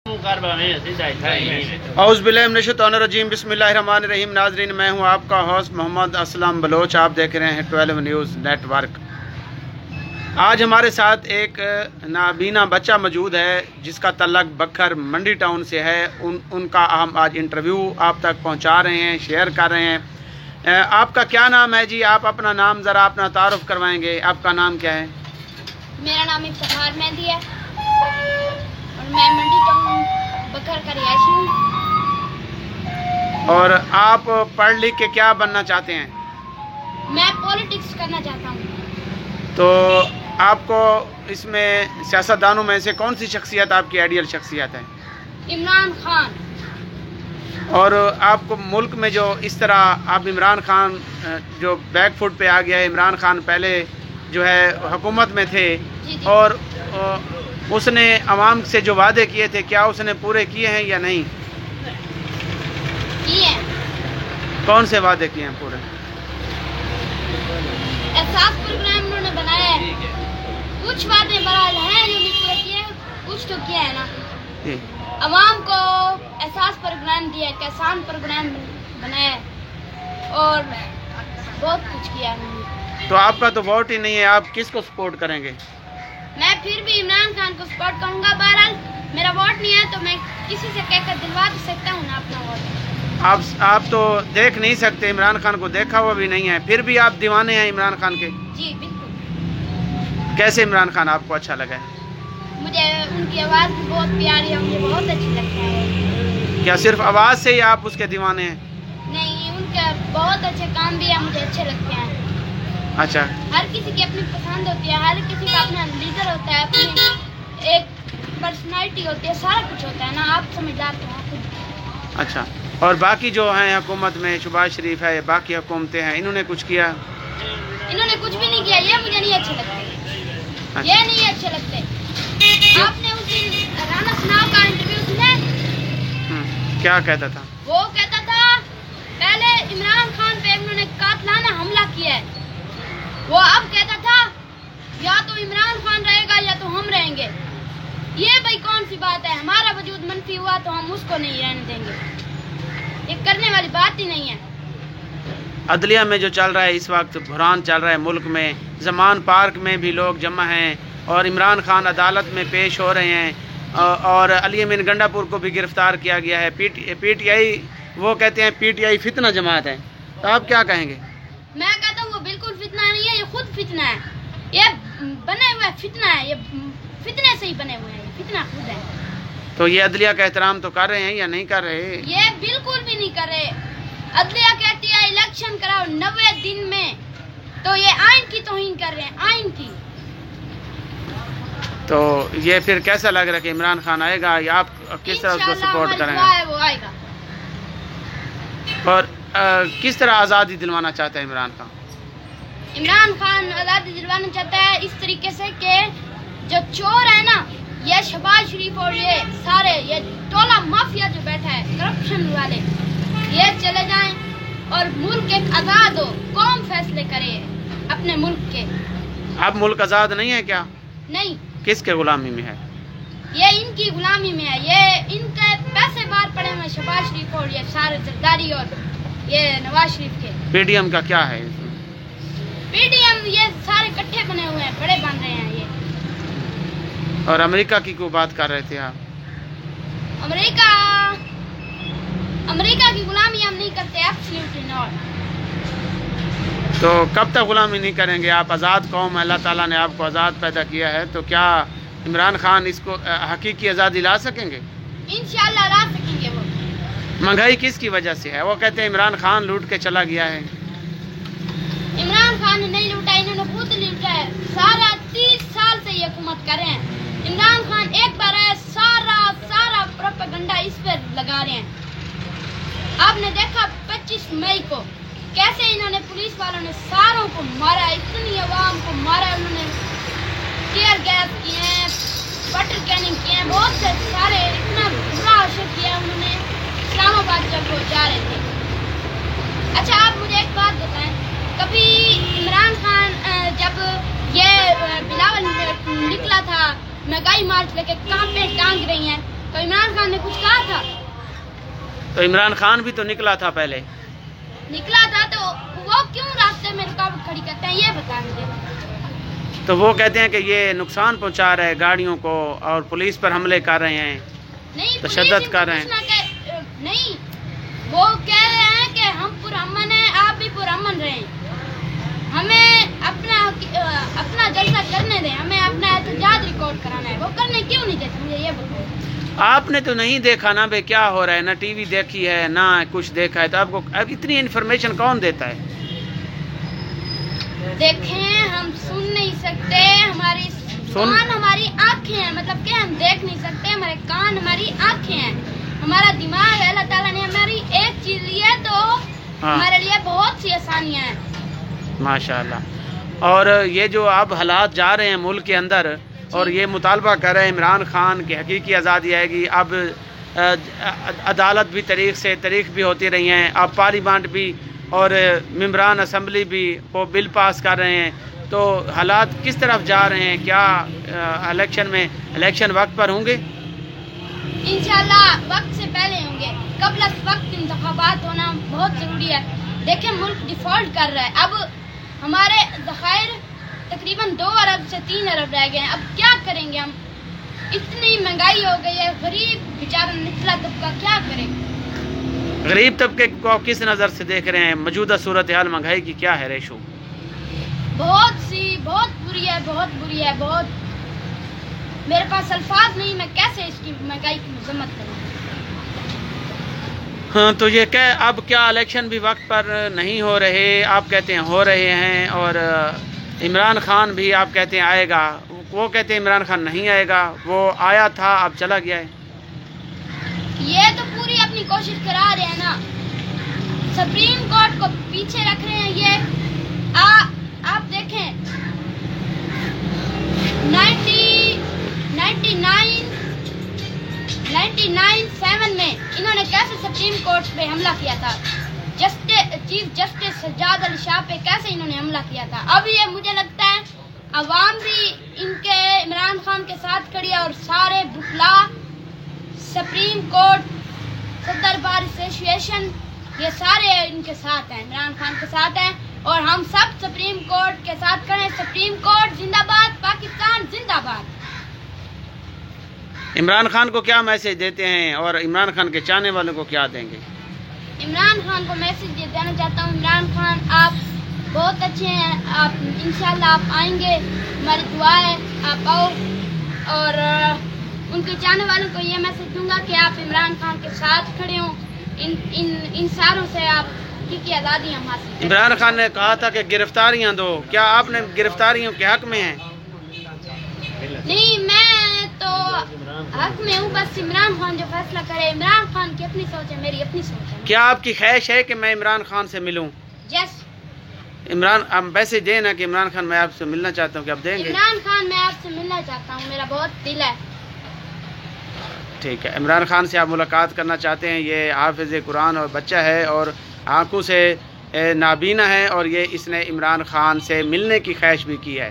औज़ुबिल्लाहिमिनश्शैतानिर्रजीम बिस्मिल्लाहिर्रहमानिर्रहीम। नाज़रीन, मैं हूं आपका होस्ट मोहम्मद असलम बलोच। आप देख रहे हैं 12 न्यूज़ नेटवर्क। आज हमारे साथ एक नाबीना बच्चा मौजूद है जिसका तल्लक बखर मंडी टाउन से है। उनका हम आज इंटरव्यू आप तक पहुंचा रहे हैं, शेयर कर रहे हैं। आपका क्या नाम है जी? आप अपना नाम ज़रा अपना तारुफ करवाएंगे। आपका नाम क्या है? मेरा नाम इफ्तिखार मेहंदी है और मैं मंडी टाउन बखर का रिहायशी हूँ। और आप पढ़ लिख के क्या बनना चाहते हैं? मैं पॉलिटिक्स करना चाहता हूँ। तो आपको इसमें सियासतदानों में से कौन सी शख्सियत आपकी आइडियल शख्सियत है? इमरान खान। और आपको मुल्क में जो इस तरह आप इमरान खान जो बैक फुट पे आ गया है, इमरान खान पहले जो है हुकूमत में थे और उसने अवाम से जो वादे किए थे क्या उसने पूरे किए हैं या नहीं? किए हैं। कौन से वादे किए हैं पूरे? एहसास प्रोग्राम उन्होंने बनाया है। कुछ वादे बहरहाल हैं जो नहीं पूरे किए, कुछ तो किया है ना। अवाम को एहसास प्रोग्राम दिया है, किसान प्रोग्राम बनाया है और बहुत कुछ किया है। तो आपका तो वोट ही नहीं है, आप किसको सपोर्ट करेंगे? मैं फिर भी इमरान खान को सपोर्ट करूंगा। बहरहाल मेरा वोट नहीं है तो मैं किसी से कहकर दिलवा तो सकता हूँ ना अपना वोट। आप तो देख नहीं सकते, इमरान खान को देखा हुआ भी नहीं है, फिर भी आप दीवाने हैं इमरान खान के? जी बिल्कुल। कैसे इमरान खान आपको अच्छा लगा है? मुझे उनकी आवाज़ भी बहुत प्यारी है, मुझे बहुत अच्छी लगती है। क्या सिर्फ आवाज़ से ही आप उसके दीवाने हैं? नहीं, उनके बहुत अच्छे काम भी है, मुझे अच्छे लगते हैं। अच्छा। हर किसी की अपनी पसंद होती है, हर किसी का अपना लीडर होता है, अपनी एक पर्सनालिटी होती है, सारा कुछ होता है ना। आप समझदार तो हैं खुद। अच्छा, और बाकी जो हैं हुकूमत में शहबाज शरीफ है, बाकी हुकूमतें हैं, इन्होंने कुछ किया? इन्होंने कुछ भी नहीं किया। ये मुझे नहीं अच्छे लगते। अच्छा। ये नहीं अच्छे लगते। आपने उस दिन राणा सनाब का इंटरव्यू सुना? क्या कहता था? वो कहता था पहले इमरान खान पे उन्होंने कातलाना हमला किया है। वो अब कहता था या तो इमरान खान रहेगा या तो हम रहेंगे। ये भाई कौन सी बात है? हमारा वजूद मनफी हुआ तो हम उसको नहीं रहने देंगे। ये करने वाली बात ही नहीं है। अदलिया में जो चल रहा है इस वक्त, बुहरान चल रहा है मुल्क में, जमान पार्क में भी लोग जमा हैं और इमरान खान अदालत में पेश हो रहे हैं और अली अमीन गंडापुर को भी गिरफ्तार किया गया है। पीटीआई वो कहते हैं पीटीआई फितना जमात है, तो आप क्या कहेंगे? मैं कहता हूँ वो बिल्कुल फितना नहीं है, ये खुद फितना है। ये बने हुए फितना है, ये फितने से ही बने हुए हैं, फितना खुद है। तो ये अदलिया का एहतराम तो कर रहे हैं या नहीं कर रहे? ये बिल्कुल भी नहीं कर रहे। अदलिया कहती है इलेक्शन कराओ 90 दिन में, तो ये आइन की तौहीन कर रहे हैं, आइन की। तो ये फिर कैसा लग रहा है कि इमरान खान आएगा या आप किस तरह उसको सपोर्ट करेंगे? वो आएगा। और किस तरह आज़ादी दिलवाना चाहता है इमरान खान? इमरान खान आज़ादी दिलवाना चाहता है इस तरीके से कि जो चोर है ना, ये शहबाज शरीफ और ये सारे ये टोला माफिया जो बैठा है करप्शन वाले, ये चले जाएं और मुल्क एक आज़ाद हो, कौम फैसले करे अपने मुल्क के। अब मुल्क आज़ाद नहीं है क्या? नहीं। किसके गुलामी में है? ये इनकी गुलामी में है। ये इनके पैसे बाहर पड़े हुए शहबाज शरीफ और ये सारे जरदारी और ये नवाज शरीफ के। पीडीएम का क्या है? पीडीएम ये सारे इकट्ठे बने हुए हैं, बड़े बन रहे हैं ये। और अमेरिका की कोई बात कर रहे थे आप? अमेरिका की गुलामी हम नहीं करते, एब्सोल्युटली नॉट। तो कब तक गुलामी नहीं करेंगे? आप आज़ाद कौम, अल्लाह ताला ने आपको आज़ाद पैदा किया है, तो क्या इमरान खान इसको हकीकी आज़ादी ला सकेंगे? इंशाअल्लाह ला सकेंगे। वो महंगाई किसकी वजह से है? वो कहते हैं इमरान खान लूट के चला गया है। इमरान खान ने नहीं लूटा, इन्होंने खुद लूटा है। सारा 30 साल से ये हुकूमत कर रहे हैं। इमरान खान एक बार आया, सारा प्रोपेगेंडा इस पर लगा रहे हैं। आपने देखा 25 मई को कैसे इन्होंने पुलिस वालों ने सारों को मारा, इतनी आवाम को मारा। उन्होंने टीयर गैस किए हैं, वाटर कैनिंग किए हैं, बहुत से सारे इतना बुरा असर किया उन्होंने इस्लामाबाद जब वो जा रहे थे। अच्छा, आप मुझे एक बात बताएं, कभी इमरान खान जब ये बिलावल निकला था महंगाई मार्च लेके, कहाँ पे टांग रही हैं, तो इमरान खान ने कुछ कहा था? तो इमरान खान भी तो निकला था पहले। निकला था तो वो क्यों रास्ते में रुकावट खड़ी करते हैं, ये बता मुझे। तो वो कहते हैं कि ये नुकसान पहुंचा रहे हैं गाड़ियों को और पुलिस पर हमले कर रहे हैं, नहीं तशद्दुद कर रहे हैं। नहीं, वो कह रहे हैं कि हम पुरअमन हैं, आप भी पुरअमन रहें, हमें अपना जलसा करने दें, हमें अपना एहतजाज रिकॉर्ड कराना है। वो करने क्यों नहीं देते, मुझे ये बताओ। आपने तो नहीं देखा ना भाई क्या हो रहा है, ना टीवी देखी है ना कुछ देखा है, तो आपको अब इतनी इन्फॉर्मेशन कौन देता है? देखें, हम सुन नहीं सकते, हमारी कान हमारी आँखें हैं, मतलब कि हम देख नहीं सकते, हमारे कान हमारी आँखें हैं, हमारा दिमाग है। अल्लाह ताला ने हमारी एक चीज ली है तो हमारे लिए बहुत सी आसानियाँ हैं माशाल्लाह। और ये जो अब हालात जा रहे हैं मुल्क के अंदर और ये मुतालबा कर रहे हैं इमरान खान की हकीकी आज़ादी आएगी, अब अदालत भी तरीक़ भी होती रही हैं, अब पार्लियामेंट भी और मेंबरान असम्बली भी वो बिल पास कर रहे हैं, तो हालात किस तरफ जा रहे हैं? क्या इलेक्शन वक्त पर होंगे? इंशाल्लाह वक्त से पहले होंगे, कबल वक्त इंतखाबात होना बहुत ज़रूरी है। देखें, मुल्क डिफ़ॉल्ट कर रहा है, अब हमारे ज़खायर तकरीबन 2 अरब से 3 अरब रह गए हैं, अब क्या करेंगे हम? इतनी महंगाई हो गई है, गरीब बेचारा निचला तबका क्या करे? गरीब तबके को आप किस नज़र से देख रहे हैं? मौजूदा सूरत हाल महंगाई की क्या है रेशो? बहुत बुरी है, बहुत बुरी है, बहुत। मेरे पास अल्फाज नहीं, मैं कैसे इसकी महंगाई की मजम्मत करूँ। हाँ, तो ये अब क्या इलेक्शन भी वक्त पर नहीं हो रहे, आप कहते हैं हो रहे हैं, और इमरान खान भी आप कहते हैं आएगा, वो कहते हैं इमरान खान नहीं आएगा, वो आया था अब चला गया है। ये तो पूरी अपनी कोशिश करा रहे हैं ना, सुप्रीम कोर्ट को पीछे रख रहे हैं। ये आप देखें 1997 में इन्होंने कैसे सुप्रीम कोर्ट पे हमला किया था, चीफ जस्टिस सज्जाद अली शाह पे कैसे इन्होंने हमला किया था। अब ये मुझे लगता है अवाम भी इनके इमरान खान के साथ खड़ी है और सारे बुखला सुप्रीम कोर्ट, सदर बार एसोसिएशन, ये सारे इनके साथ हैं, इमरान खान के साथ हैं, और हम सब सुप्रीम कोर्ट के साथ खड़े। सुप्रीम कोर्ट जिंदाबाद, पाकिस्तान जिंदाबाद। इमरान खान को क्या मैसेज देते हैं और इमरान खान के चाहने वालों को क्या देंगे? इमरान खान को मैसेज ये देना चाहता हूँ, इमरान खान आप बहुत अच्छे हैं, आप इंशाल्लाह आप आएंगे, हमारी दुआ है आप आओ। और उनके चाहने वालों को ये मैसेज दूंगा कि आप इमरान खान के साथ खड़े हों, इन सारों से आप की आज़ादी हम हासिल। इमरान खान ने कहा था कि गिरफ्तारियां दो, क्या आपने गिरफ्तारियों के हक में हैं? नहीं, मैं तो हक में हूँ, बस इमरान खान जो फैसला करे। इमरान खान की अपनी सोच है, मेरी अपनी सोच है। क्या आपकी ख्वाहिश है कि मैं इमरान खान से मिलूं? यस। इमरान हम वैसे देना कि इमरान खान मैं आपसे मिलना चाहता हूँ, कि आप देंगे? इमरान खान मैं आपसे मिलना चाहता हूँ, मेरा बहुत दिल है। ठीक है, इमरान खान से आप मुलाकात करना चाहते हैं। ये हाफिज़ कुरान और बच्चा है और आंखों से नाबीना है, और ये इसने इमरान खान से मिलने की ख्वाहिश भी की है।